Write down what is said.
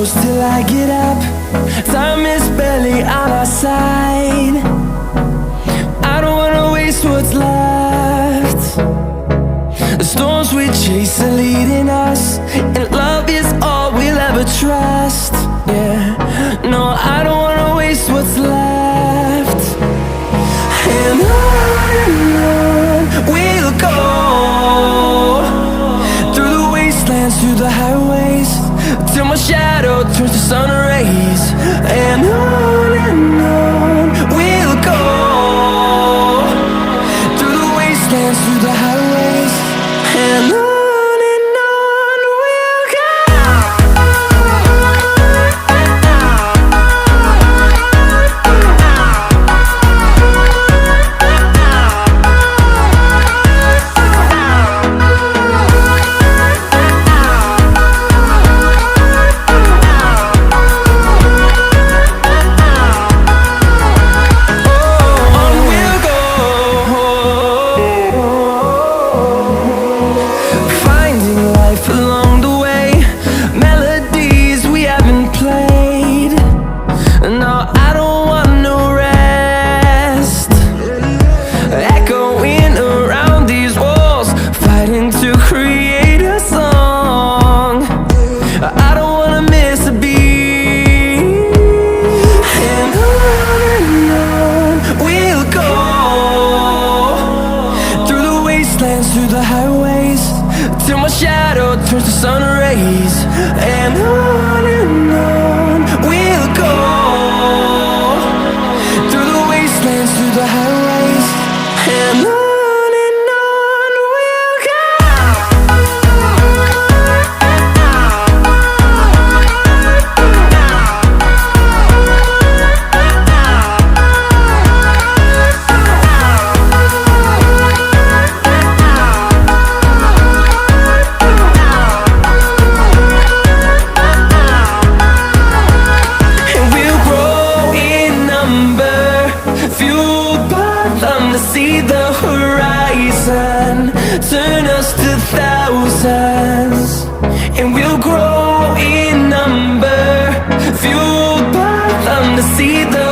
close till I get up. Time is barely on our side. I don't wanna waste what's left. The storms we chase are leading us, and love is all we'll ever trust. Yeah, no, I don't wanna waste what's left. And on we'll go, through the wastelands, through the highways, till my shadow turns to sun rays. And on we'll go, through the wastelands, through the highways, and on we'll go. Through the highways, till my shadow turns to sun rays. And on we'll go, through the wastelands, through the highways, and on we'll go. See the horizon, turn us to thousands, and we'll grow in number, fueled by them to see the